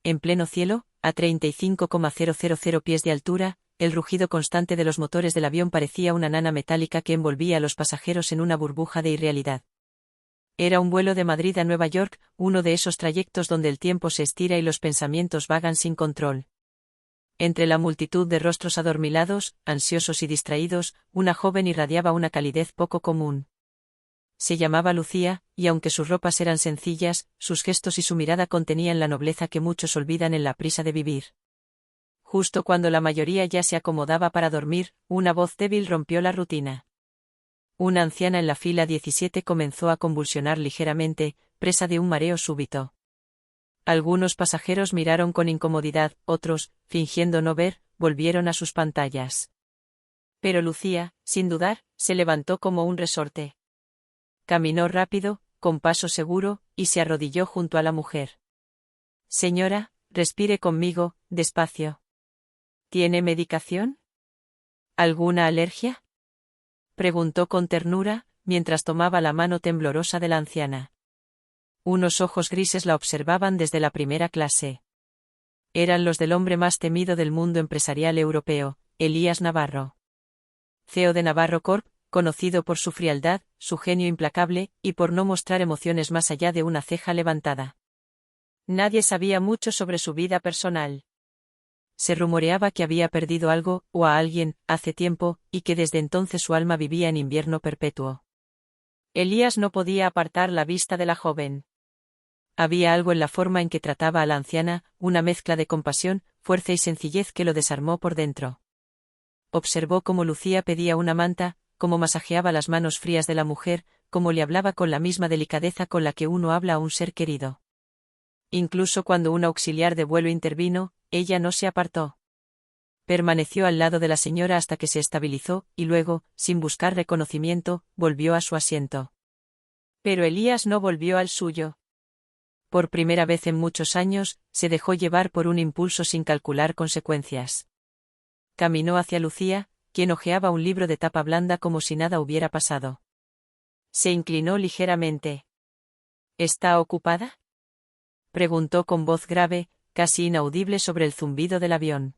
en pleno cielo, a 35,000 pies de altura, el rugido constante de los motores del avión parecía una nana metálica que envolvía a los pasajeros en una burbuja de irrealidad. Era un vuelo de Madrid a Nueva York, uno de esos trayectos donde el tiempo se estira y los pensamientos vagan sin control. Entre la multitud de rostros adormilados, ansiosos y distraídos, una joven irradiaba una calidez poco común. Se llamaba Lucía, y aunque sus ropas eran sencillas, sus gestos y su mirada contenían la nobleza que muchos olvidan en la prisa de vivir. Justo cuando la mayoría ya se acomodaba para dormir, una voz débil rompió la rutina. Una anciana en la fila 17 comenzó a convulsionar ligeramente, presa de un mareo súbito. Algunos pasajeros miraron con incomodidad, otros, fingiendo no ver, volvieron a sus pantallas. Pero Lucía, sin dudar, se levantó como un resorte. Caminó rápido, con paso seguro, y se arrodilló junto a la mujer. «Señora, respire conmigo, despacio. ¿Tiene medicación? ¿Alguna alergia?», preguntó con ternura, mientras tomaba la mano temblorosa de la anciana. Unos ojos grises la observaban desde la primera clase. Eran los del hombre más temido del mundo empresarial europeo, Elías Navarro. CEO de Navarro Corp., conocido por su frialdad, su genio implacable, y por no mostrar emociones más allá de una ceja levantada. Nadie sabía mucho sobre su vida personal. Se rumoreaba que había perdido algo, o a alguien, hace tiempo, y que desde entonces su alma vivía en invierno perpetuo. Elías no podía apartar la vista de la joven. Había algo en la forma en que trataba a la anciana, una mezcla de compasión, fuerza y sencillez que lo desarmó por dentro. Observó cómo Lucía pedía una manta, cómo masajeaba las manos frías de la mujer, cómo le hablaba con la misma delicadeza con la que uno habla a un ser querido. Incluso cuando un auxiliar de vuelo intervino, ella no se apartó. Permaneció al lado de la señora hasta que se estabilizó, y luego, sin buscar reconocimiento, volvió a su asiento. Pero Elías no volvió al suyo. Por primera vez en muchos años, se dejó llevar por un impulso sin calcular consecuencias. Caminó hacia Lucía, quien hojeaba un libro de tapa blanda como si nada hubiera pasado. Se inclinó ligeramente. «¿Está ocupada?», preguntó con voz grave, casi inaudible sobre el zumbido del avión.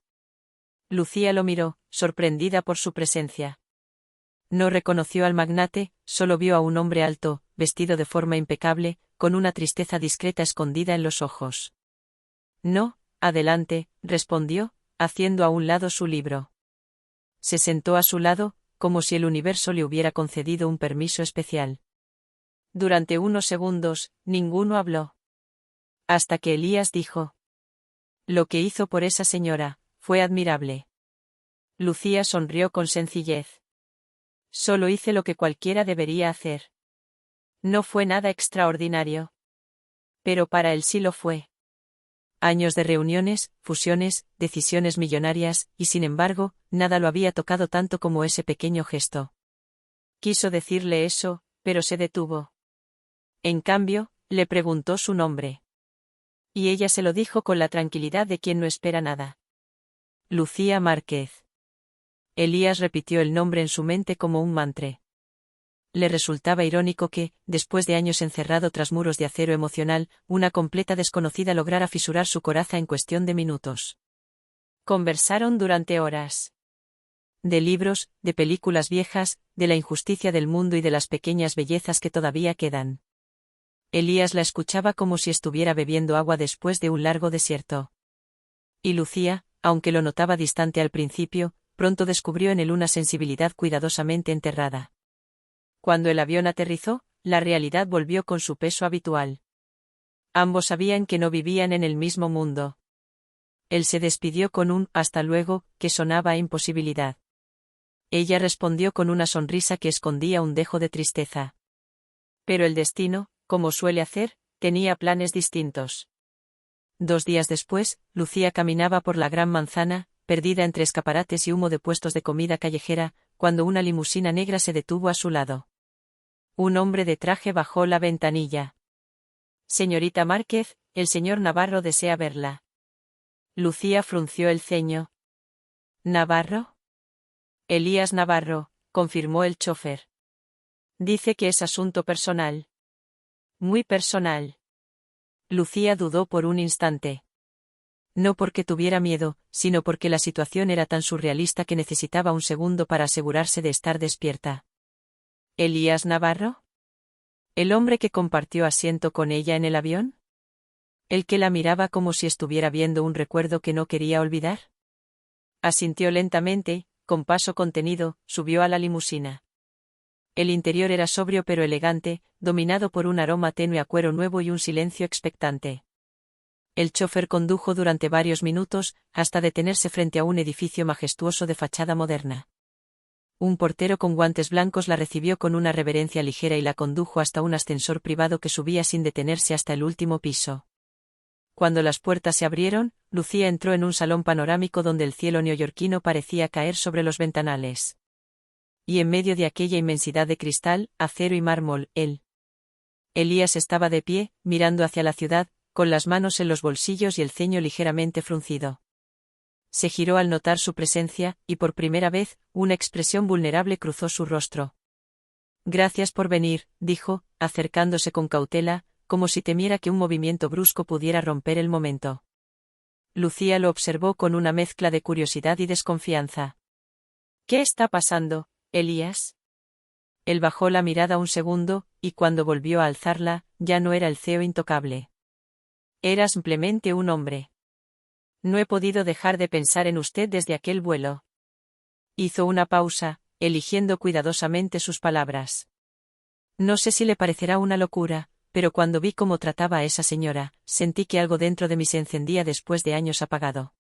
Lucía lo miró, sorprendida por su presencia. No reconoció al magnate, solo vio a un hombre alto, vestido de forma impecable, con una tristeza discreta escondida en los ojos. «No, adelante», respondió, haciendo a un lado su libro. Se sentó a su lado, como si el universo le hubiera concedido un permiso especial. Durante unos segundos, ninguno habló. Hasta que Elías dijo: «Lo que hizo por esa señora, fue admirable». Lucía sonrió con sencillez. «Solo hice lo que cualquiera debería hacer. No fue nada extraordinario. Pero para él sí lo fue. Años de reuniones, fusiones, decisiones millonarias, y sin embargo, nada lo había tocado tanto como ese pequeño gesto». Quiso decirle eso, pero se detuvo. En cambio, le preguntó su nombre. Y ella se lo dijo con la tranquilidad de quien no espera nada. «Lucía Márquez». Elías repitió el nombre en su mente como un mantra. Le resultaba irónico que, después de años encerrado tras muros de acero emocional, una completa desconocida lograra fisurar su coraza en cuestión de minutos. Conversaron durante horas. De libros, de películas viejas, de la injusticia del mundo y de las pequeñas bellezas que todavía quedan. Elías la escuchaba como si estuviera bebiendo agua después de un largo desierto. Y Lucía, aunque lo notaba distante al principio, pronto descubrió en él una sensibilidad cuidadosamente enterrada. Cuando el avión aterrizó, la realidad volvió con su peso habitual. Ambos sabían que no vivían en el mismo mundo. Él se despidió con un «hasta luego», que sonaba a imposibilidad. Ella respondió con una sonrisa que escondía un dejo de tristeza. Pero el destino, como suele hacer, tenía planes distintos. 2 días después, Lucía caminaba por la Gran Manzana, perdida entre escaparates y humo de puestos de comida callejera, cuando una limusina negra se detuvo a su lado. Un hombre de traje bajó la ventanilla. «Señorita Márquez, el señor Navarro desea verla». Lucía frunció el ceño. «¿Navarro?». «Elías Navarro», confirmó el chofer. «Dice que es asunto personal». «Muy personal». Lucía dudó por un instante. No porque tuviera miedo, sino porque la situación era tan surrealista que necesitaba un segundo para asegurarse de estar despierta. ¿Elías Navarro? ¿El hombre que compartió asiento con ella en el avión? ¿El que la miraba como si estuviera viendo un recuerdo que no quería olvidar? Asintió lentamente, con paso contenido, subió a la limusina. El interior era sobrio pero elegante, dominado por un aroma tenue a cuero nuevo y un silencio expectante. El chófer condujo durante varios minutos, hasta detenerse frente a un edificio majestuoso de fachada moderna. Un portero con guantes blancos la recibió con una reverencia ligera y la condujo hasta un ascensor privado que subía sin detenerse hasta el último piso. Cuando las puertas se abrieron, Lucía entró en un salón panorámico donde el cielo neoyorquino parecía caer sobre los ventanales. Y en medio de aquella inmensidad de cristal, acero y mármol, Elías estaba de pie, mirando hacia la ciudad, con las manos en los bolsillos y el ceño ligeramente fruncido. Se giró al notar su presencia, y por primera vez, una expresión vulnerable cruzó su rostro. Gracias por venir, dijo, acercándose con cautela, como si temiera que un movimiento brusco pudiera romper el momento. Lucía lo observó con una mezcla de curiosidad y desconfianza. ¿Qué está pasando, Elías? Él bajó la mirada un segundo, y cuando volvió a alzarla, ya no era el CEO intocable. Era simplemente un hombre. No he podido dejar de pensar en usted desde aquel vuelo. Hizo una pausa, eligiendo cuidadosamente sus palabras. No sé si le parecerá una locura, pero cuando vi cómo trataba a esa señora, sentí que algo dentro de mí se encendía después de años apagado.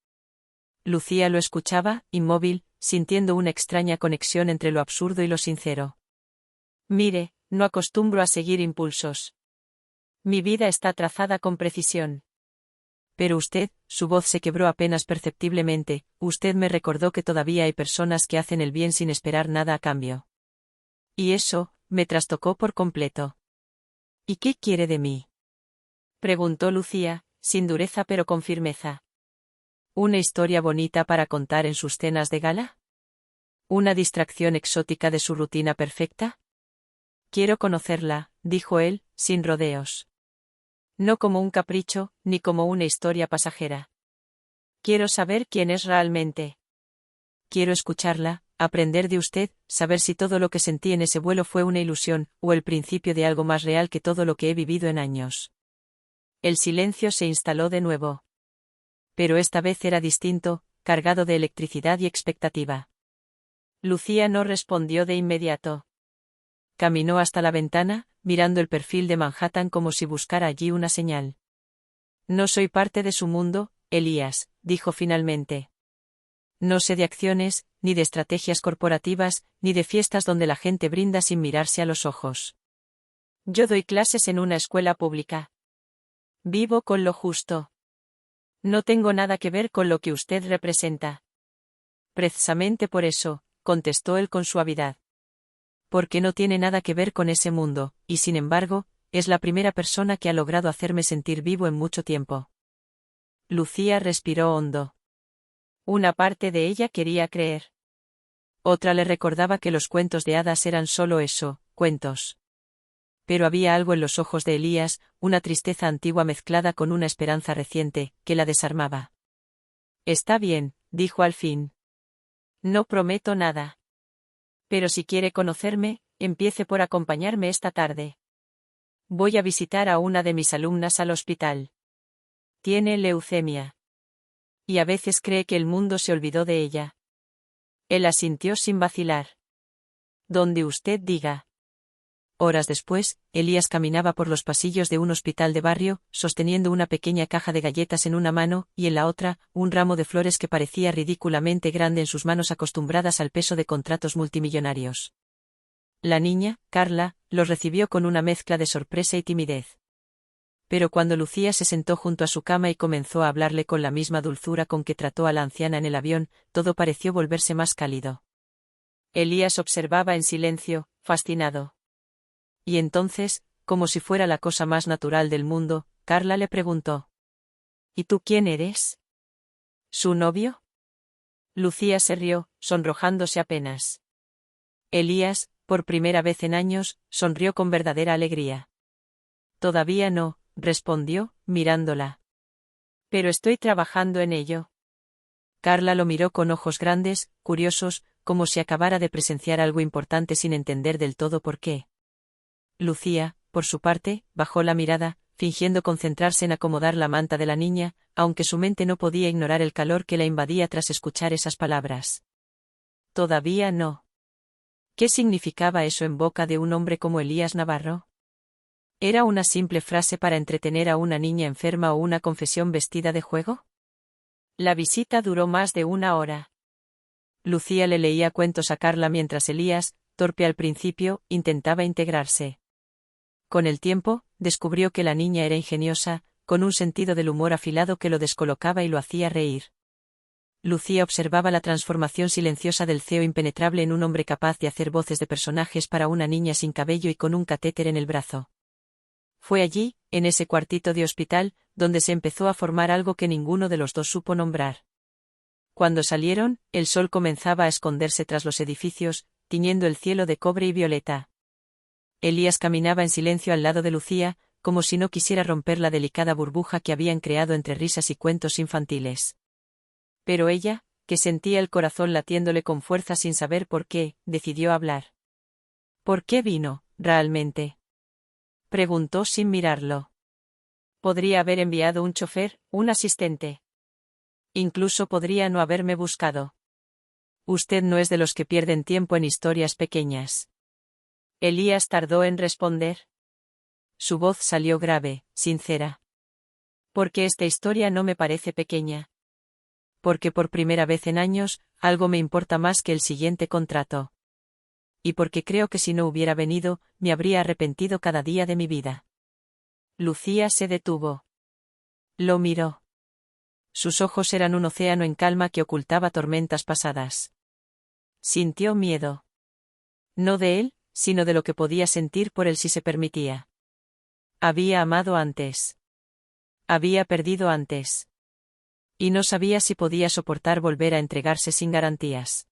Lucía lo escuchaba, inmóvil, sintiendo una extraña conexión entre lo absurdo y lo sincero. Mire, no acostumbro a seguir impulsos. Mi vida está trazada con precisión. Pero usted, su voz se quebró apenas perceptiblemente, usted me recordó que todavía hay personas que hacen el bien sin esperar nada a cambio. Y eso, me trastocó por completo. ¿Y qué quiere de mí? Preguntó Lucía, sin dureza pero con firmeza. ¿Una historia bonita para contar en sus cenas de gala? ¿Una distracción exótica de su rutina perfecta? Quiero conocerla, dijo él, sin rodeos. No como un capricho, ni como una historia pasajera. Quiero saber quién es realmente. Quiero escucharla, aprender de usted, saber si todo lo que sentí en ese vuelo fue una ilusión, o el principio de algo más real que todo lo que he vivido en años. El silencio se instaló de nuevo. Pero esta vez era distinto, cargado de electricidad y expectativa. Lucía no respondió de inmediato. Caminó hasta la ventana, mirando el perfil de Manhattan como si buscara allí una señal. No soy parte de su mundo, Elías, dijo finalmente. No sé de acciones, ni de estrategias corporativas, ni de fiestas donde la gente brinda sin mirarse a los ojos. Yo doy clases en una escuela pública. Vivo con lo justo. No tengo nada que ver con lo que usted representa. Precisamente por eso, contestó él con suavidad. Porque no tiene nada que ver con ese mundo, y sin embargo, es la primera persona que ha logrado hacerme sentir vivo en mucho tiempo. Lucía respiró hondo. Una parte de ella quería creer. Otra le recordaba que los cuentos de hadas eran solo eso, cuentos. Pero había algo en los ojos de Elías, una tristeza antigua mezclada con una esperanza reciente, que la desarmaba. Está bien, dijo al fin. No prometo nada. Pero si quiere conocerme, empiece por acompañarme esta tarde. Voy a visitar a una de mis alumnas al hospital. Tiene leucemia. Y a veces cree que el mundo se olvidó de ella. Él asintió sin vacilar. Donde usted diga. Horas después, Elías caminaba por los pasillos de un hospital de barrio, sosteniendo una pequeña caja de galletas en una mano, y en la otra, un ramo de flores que parecía ridículamente grande en sus manos acostumbradas al peso de contratos multimillonarios. La niña, Carla, los recibió con una mezcla de sorpresa y timidez. Pero cuando Lucía se sentó junto a su cama y comenzó a hablarle con la misma dulzura con que trató a la anciana en el avión, todo pareció volverse más cálido. Elías observaba en silencio, fascinado. Y entonces, como si fuera la cosa más natural del mundo, Carla le preguntó: ¿Y tú quién eres? ¿Su novio? Lucía se rió, sonrojándose apenas. Elías, por primera vez en años, sonrió con verdadera alegría. Todavía no, respondió, mirándola. Pero estoy trabajando en ello. Carla lo miró con ojos grandes, curiosos, como si acabara de presenciar algo importante sin entender del todo por qué. Lucía, por su parte, bajó la mirada, fingiendo concentrarse en acomodar la manta de la niña, aunque su mente no podía ignorar el calor que la invadía tras escuchar esas palabras. Todavía no. ¿Qué significaba eso en boca de un hombre como Elías Navarro? ¿Era una simple frase para entretener a una niña enferma o una confesión vestida de juego? La visita duró más de 1 hora. Lucía le leía cuentos a Carla mientras Elías, torpe al principio, intentaba integrarse. Con el tiempo, descubrió que la niña era ingeniosa, con un sentido del humor afilado que lo descolocaba y lo hacía reír. Lucía observaba la transformación silenciosa del CEO impenetrable en un hombre capaz de hacer voces de personajes para una niña sin cabello y con un catéter en el brazo. Fue allí, en ese cuartito de hospital, donde se empezó a formar algo que ninguno de los dos supo nombrar. Cuando salieron, el sol comenzaba a esconderse tras los edificios, tiñendo el cielo de cobre y violeta. Elías caminaba en silencio al lado de Lucía, como si no quisiera romper la delicada burbuja que habían creado entre risas y cuentos infantiles. Pero ella, que sentía el corazón latiéndole con fuerza sin saber por qué, decidió hablar. ¿Por qué vino, realmente? Preguntó sin mirarlo. Podría haber enviado un chofer, un asistente. Incluso podría no haberme buscado. Usted no es de los que pierden tiempo en historias pequeñas. Elías tardó en responder. Su voz salió grave, sincera. Porque esta historia no me parece pequeña. Porque por primera vez en años, algo me importa más que el siguiente contrato. Y porque creo que si no hubiera venido, me habría arrepentido cada día de mi vida. Lucía se detuvo. Lo miró. Sus ojos eran un océano en calma que ocultaba tormentas pasadas. Sintió miedo. No de él, sino de lo que podía sentir por él si se permitía. Había amado antes. Había perdido antes. Y no sabía si podía soportar volver a entregarse sin garantías.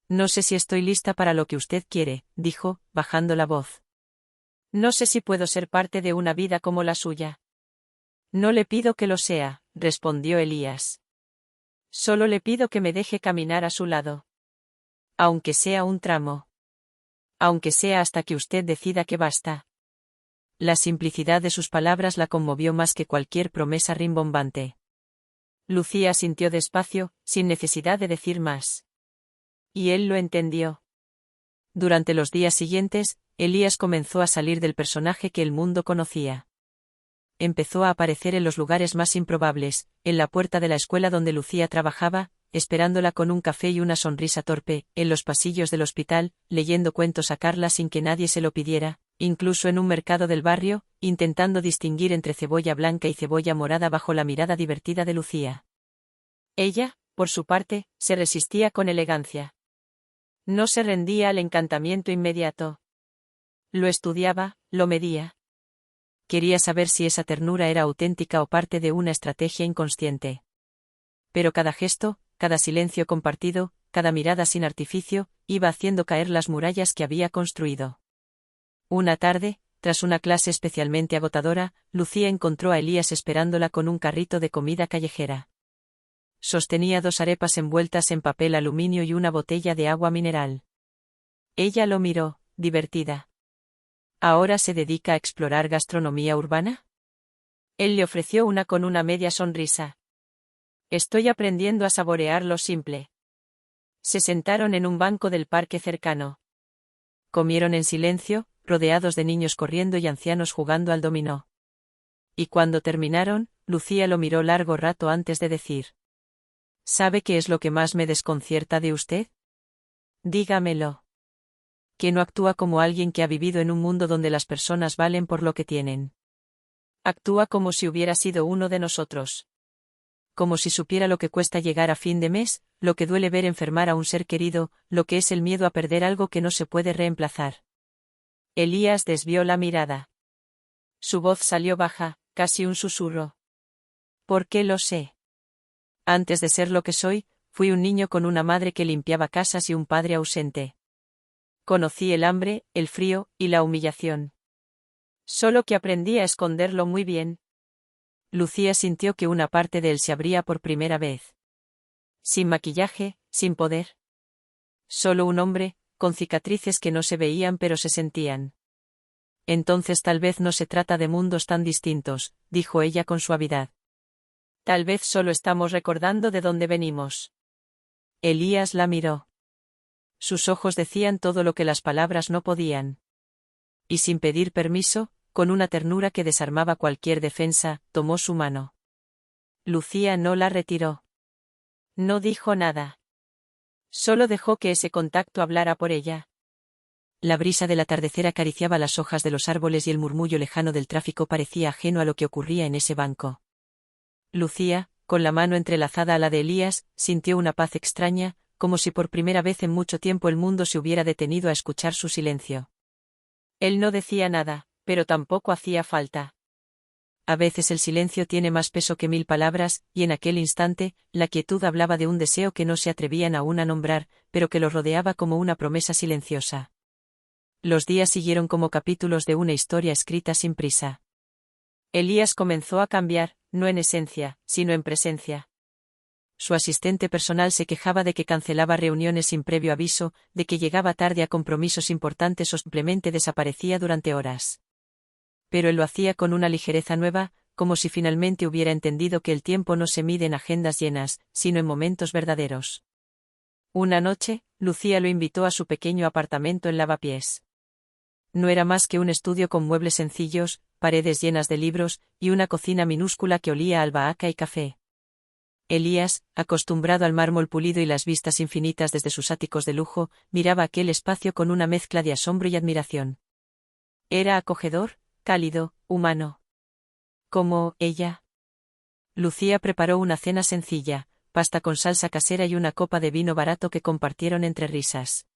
No sé si estoy lista para lo que usted quiere, dijo, bajando la voz. No sé si puedo ser parte de una vida como la suya. No le pido que lo sea, respondió Elías. Solo le pido que me deje caminar a su lado. Aunque sea un tramo. Aunque sea hasta que usted decida que basta. La simplicidad de sus palabras la conmovió más que cualquier promesa rimbombante. Lucía sintió despacio, sin necesidad de decir más. Y él lo entendió. Durante los días siguientes, Elías comenzó a salir del personaje que el mundo conocía. Empezó a aparecer en los lugares más improbables, en la puerta de la escuela donde Lucía trabajaba, esperándola con un café y una sonrisa torpe, en los pasillos del hospital, leyendo cuentos a Carla sin que nadie se lo pidiera, incluso en un mercado del barrio, intentando distinguir entre cebolla blanca y cebolla morada bajo la mirada divertida de Lucía. Ella, por su parte, se resistía con elegancia. No se rendía al encantamiento inmediato. Lo estudiaba, lo medía. Quería saber si esa ternura era auténtica o parte de una estrategia inconsciente. Pero cada gesto, cada silencio compartido, cada mirada sin artificio, iba haciendo caer las murallas que había construido. Una tarde, tras una clase especialmente agotadora, Lucía encontró a Elías esperándola con un carrito de comida callejera. Sostenía 2 arepas envueltas en papel aluminio y una botella de agua mineral. Ella lo miró, divertida. ¿Ahora se dedica a explorar gastronomía urbana? Él le ofreció una con una media sonrisa. Estoy aprendiendo a saborear lo simple. Se sentaron en un banco del parque cercano. Comieron en silencio, rodeados de niños corriendo y ancianos jugando al dominó. Y cuando terminaron, Lucía lo miró largo rato antes de decir: ¿Sabe qué es lo que más me desconcierta de usted? Dígamelo. Que no actúa como alguien que ha vivido en un mundo donde las personas valen por lo que tienen. Actúa como si hubiera sido uno de nosotros. Como si supiera lo que cuesta llegar a fin de mes, lo que duele ver enfermar a un ser querido, lo que es el miedo a perder algo que no se puede reemplazar. Elías desvió la mirada. Su voz salió baja, casi un susurro. ¿Por qué lo sé? Antes de ser lo que soy, fui un niño con una madre que limpiaba casas y un padre ausente. Conocí el hambre, el frío, y la humillación. Solo que aprendí a esconderlo muy bien. Lucía sintió que una parte de él se abría por primera vez. Sin maquillaje, sin poder. Solo un hombre, con cicatrices que no se veían pero se sentían. Entonces tal vez no se trata de mundos tan distintos, dijo ella con suavidad. Tal vez solo estamos recordando de dónde venimos. Elías la miró. Sus ojos decían todo lo que las palabras no podían. Y sin pedir permiso, con una ternura que desarmaba cualquier defensa, tomó su mano. Lucía no la retiró. No dijo nada. Solo dejó que ese contacto hablara por ella. La brisa del atardecer acariciaba las hojas de los árboles y el murmullo lejano del tráfico parecía ajeno a lo que ocurría en ese banco. Lucía, con la mano entrelazada a la de Elías, sintió una paz extraña, como si por primera vez en mucho tiempo el mundo se hubiera detenido a escuchar su silencio. Él no decía nada, pero tampoco hacía falta. A veces el silencio tiene más peso que 1000 palabras, y en aquel instante, la quietud hablaba de un deseo que no se atrevían aún a nombrar, pero que lo rodeaba como una promesa silenciosa. Los días siguieron como capítulos de una historia escrita sin prisa. Elías comenzó a cambiar, no en esencia, sino en presencia. Su asistente personal se quejaba de que cancelaba reuniones sin previo aviso, de que llegaba tarde a compromisos importantes o simplemente desaparecía durante horas. Pero él lo hacía con una ligereza nueva, como si finalmente hubiera entendido que el tiempo no se mide en agendas llenas, sino en momentos verdaderos. Una noche, Lucía lo invitó a su pequeño apartamento en Lavapiés. No era más que un estudio con muebles sencillos, paredes llenas de libros, y una cocina minúscula que olía a albahaca y café. Elías, acostumbrado al mármol pulido y las vistas infinitas desde sus áticos de lujo, miraba aquel espacio con una mezcla de asombro y admiración. Era acogedor, cálido, humano. Como ella. Lucía preparó una cena sencilla, pasta con salsa casera y una copa de vino barato que compartieron entre risas.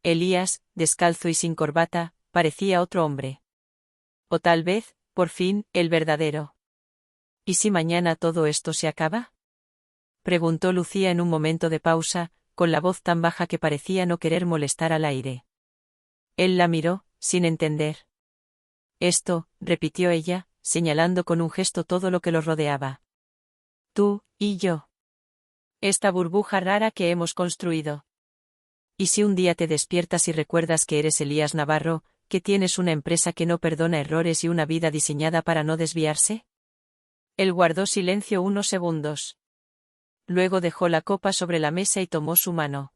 Elías, descalzo y sin corbata, parecía otro hombre. O tal vez, por fin, el verdadero. ¿Y si mañana todo esto se acaba? Preguntó Lucía en un momento de pausa, con la voz tan baja que parecía no querer molestar al aire. Él la miró, sin entender. Esto, repitió ella, señalando con un gesto todo lo que los rodeaba. Tú, y yo. Esta burbuja rara que hemos construido. ¿Y si un día te despiertas y recuerdas que eres Elías Navarro, que tienes una empresa que no perdona errores y una vida diseñada para no desviarse? Él guardó silencio unos segundos. Luego dejó la copa sobre la mesa y tomó su mano.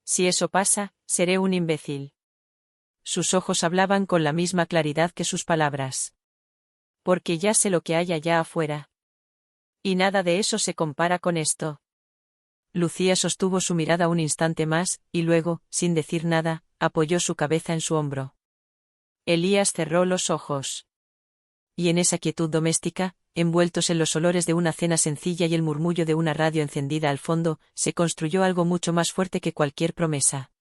Si eso pasa, seré un imbécil. Sus ojos hablaban con la misma claridad que sus palabras. Porque ya sé lo que hay allá afuera. Y nada de eso se compara con esto. Lucía sostuvo su mirada un instante más, y luego, sin decir nada, apoyó su cabeza en su hombro. Elías cerró los ojos. Y en esa quietud doméstica, envueltos en los olores de una cena sencilla y el murmullo de una radio encendida al fondo, se construyó algo mucho más fuerte que cualquier promesa.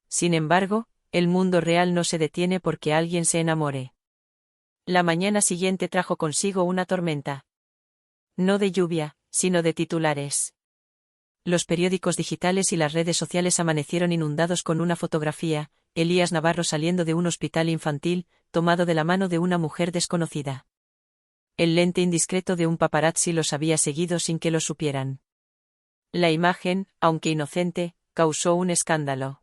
Sin embargo, el mundo real no se detiene porque alguien se enamore. La mañana siguiente trajo consigo una tormenta. No de lluvia, sino de titulares. Los periódicos digitales y las redes sociales amanecieron inundados con una fotografía, Elías Navarro saliendo de un hospital infantil, tomado de la mano de una mujer desconocida. El lente indiscreto de un paparazzi los había seguido sin que lo supieran. La imagen, aunque inocente, causó un escándalo.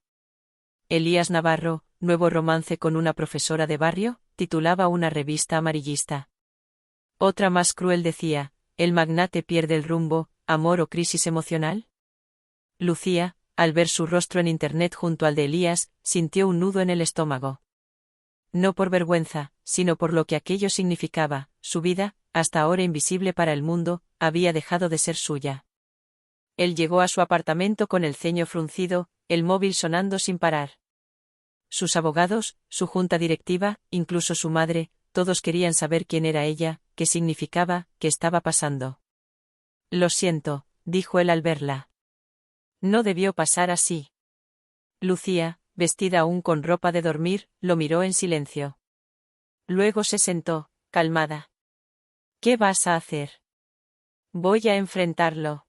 Elías Navarro, nuevo romance con una profesora de barrio, titulaba una revista amarillista. Otra más cruel decía, el magnate pierde el rumbo, amor o crisis emocional. Lucía, al ver su rostro en internet junto al de Elías, sintió un nudo en el estómago. No por vergüenza, sino por lo que aquello significaba, su vida, hasta ahora invisible para el mundo, había dejado de ser suya. Él llegó a su apartamento con el ceño fruncido, el móvil sonando sin parar. Sus abogados, su junta directiva, incluso su madre, todos querían saber quién era ella, qué significaba, qué estaba pasando. Lo siento, dijo él al verla. No debió pasar así. Lucía, vestida aún con ropa de dormir, lo miró en silencio. Luego se sentó, calmada. ¿Qué vas a hacer? Voy a enfrentarlo.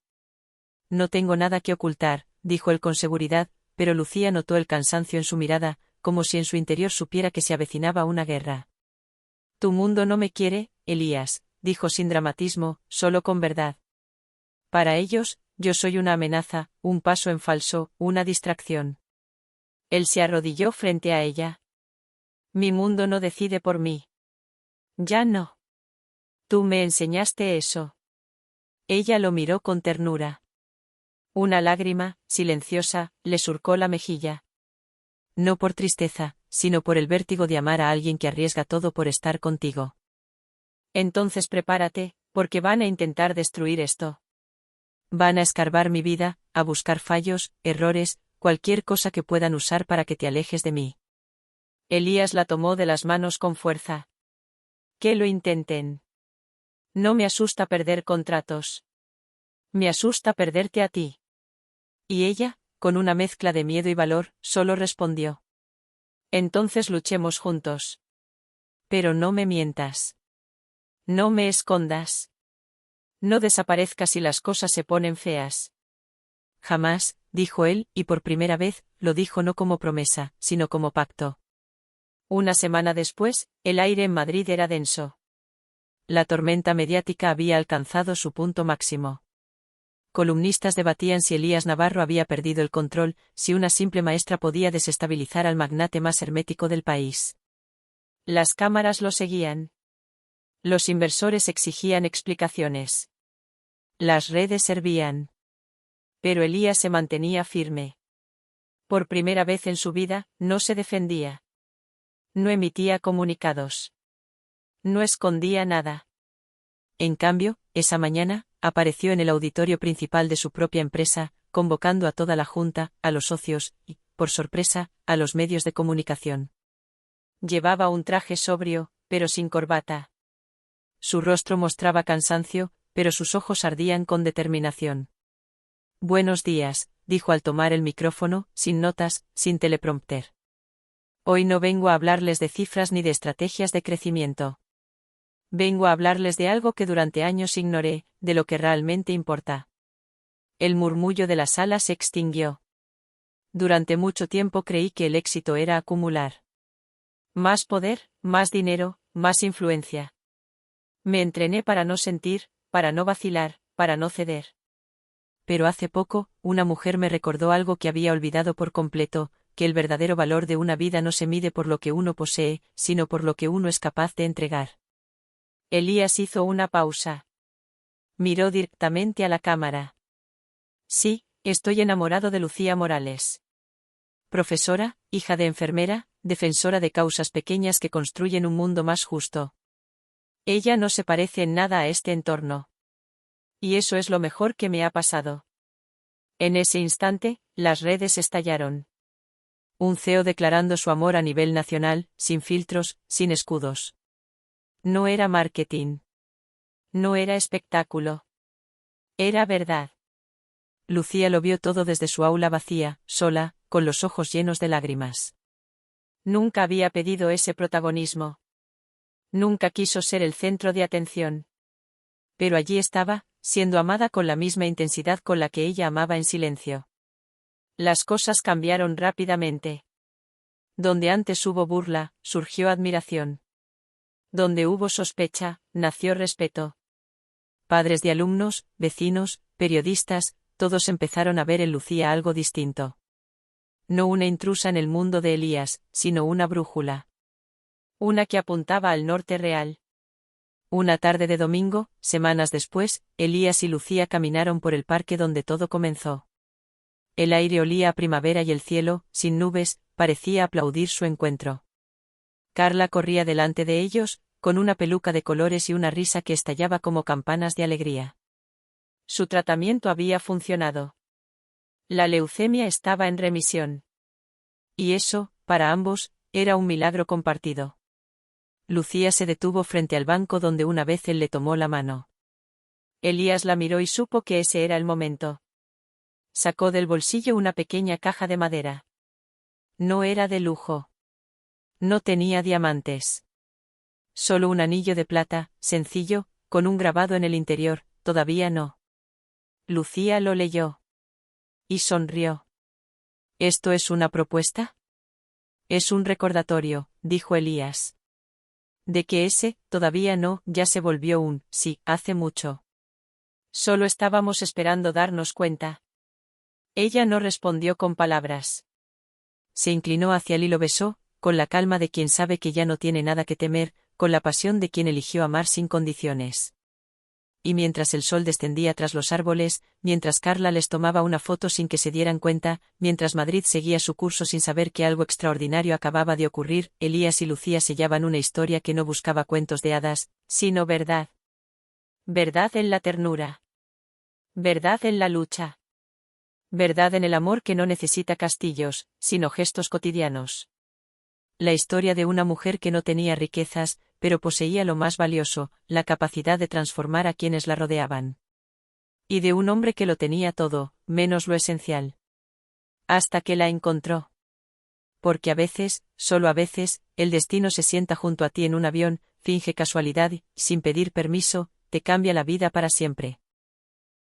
No tengo nada que ocultar, dijo él con seguridad, pero Lucía notó el cansancio en su mirada, como si en su interior supiera que se avecinaba una guerra. Tu mundo no me quiere, Elías, dijo sin dramatismo, solo con verdad. Para ellos, yo soy una amenaza, un paso en falso, una distracción. Él se arrodilló frente a ella. Mi mundo no decide por mí. Ya no. Tú me enseñaste eso. Ella lo miró con ternura. Una lágrima, silenciosa, le surcó la mejilla. No por tristeza, sino por el vértigo de amar a alguien que arriesga todo por estar contigo. Entonces prepárate, porque van a intentar destruir esto. Van a escarbar mi vida, a buscar fallos, errores, cualquier cosa que puedan usar para que te alejes de mí. Elías la tomó de las manos con fuerza. Que lo intenten. No me asusta perder contratos. Me asusta perderte a ti. Y ella, con una mezcla de miedo y valor, solo respondió. Entonces luchemos juntos. Pero no me mientas. No me escondas. No desaparezcas si las cosas se ponen feas. Jamás, dijo él, y por primera vez, lo dijo no como promesa, sino como pacto. Una semana después, el aire en Madrid era denso. La tormenta mediática había alcanzado su punto máximo. Columnistas debatían si Elías Navarro había perdido el control, si una simple maestra podía desestabilizar al magnate más hermético del país. Las cámaras lo seguían. Los inversores exigían explicaciones. Las redes servían. Pero Elías se mantenía firme. Por primera vez en su vida, no se defendía. No emitía comunicados. No escondía nada. En cambio, esa mañana, apareció en el auditorio principal de su propia empresa, convocando a toda la junta, a los socios, y, por sorpresa, a los medios de comunicación. Llevaba un traje sobrio, pero sin corbata. Su rostro mostraba cansancio, pero sus ojos ardían con determinación. Buenos días, dijo al tomar el micrófono, sin notas, sin teleprompter. Hoy no vengo a hablarles de cifras ni de estrategias de crecimiento. Vengo a hablarles de algo que durante años ignoré, de lo que realmente importa. El murmullo de la sala se extinguió. Durante mucho tiempo creí que el éxito era acumular. Más poder, más dinero, más influencia. Me entrené para no sentir, para no vacilar, para no ceder. Pero hace poco, una mujer me recordó algo que había olvidado por completo, que el verdadero valor de una vida no se mide por lo que uno posee, sino por lo que uno es capaz de entregar. Elías hizo una pausa. Miró directamente a la cámara. Sí, estoy enamorado de Lucía Morales. Profesora, hija de enfermera, defensora de causas pequeñas que construyen un mundo más justo. Ella no se parece en nada a este entorno. Y eso es lo mejor que me ha pasado. En ese instante, las redes estallaron. Un CEO declarando su amor a nivel nacional, sin filtros, sin escudos. No era marketing. No era espectáculo. Era verdad. Lucía lo vio todo desde su aula vacía, sola, con los ojos llenos de lágrimas. Nunca había pedido ese protagonismo. Nunca quiso ser el centro de atención. Pero allí estaba, siendo amada con la misma intensidad con la que ella amaba en silencio. Las cosas cambiaron rápidamente. Donde antes hubo burla, surgió admiración. Donde hubo sospecha, nació respeto. Padres de alumnos, vecinos, periodistas, todos empezaron a ver en Lucía algo distinto. No una intrusa en el mundo de Elías, sino una brújula. Una que apuntaba al norte real. Una tarde de domingo, semanas después, Elías y Lucía caminaron por el parque donde todo comenzó. El aire olía a primavera y el cielo, sin nubes, parecía aplaudir su encuentro. Carla corría delante de ellos, con una peluca de colores y una risa que estallaba como campanas de alegría. Su tratamiento había funcionado. La leucemia estaba en remisión. Y eso, para ambos, era un milagro compartido. Lucía se detuvo frente al banco donde una vez él le tomó la mano. Elías la miró y supo que ese era el momento. Sacó del bolsillo una pequeña caja de madera. No era de lujo. No tenía diamantes. Solo un anillo de plata, sencillo, con un grabado en el interior, todavía no. Lucía lo leyó. Y sonrió. ¿Esto es una propuesta? Es un recordatorio, dijo Elías. De que ese, todavía no, ya se volvió un, sí, hace mucho. Solo estábamos esperando darnos cuenta. Ella no respondió con palabras. Se inclinó hacia él y lo besó, con la calma de quien sabe que ya no tiene nada que temer, con la pasión de quien eligió amar sin condiciones. Y mientras el sol descendía tras los árboles, mientras Carla les tomaba una foto sin que se dieran cuenta, mientras Madrid seguía su curso sin saber que algo extraordinario acababa de ocurrir, Elías y Lucía sellaban una historia que no buscaba cuentos de hadas, sino verdad. Verdad en la ternura. Verdad en la lucha. Verdad en el amor que no necesita castillos, sino gestos cotidianos. La historia de una mujer que no tenía riquezas, pero poseía lo más valioso, la capacidad de transformar a quienes la rodeaban. Y de un hombre que lo tenía todo, menos lo esencial. Hasta que la encontró. Porque a veces, solo a veces, el destino se sienta junto a ti en un avión, finge casualidad y, sin pedir permiso, te cambia la vida para siempre.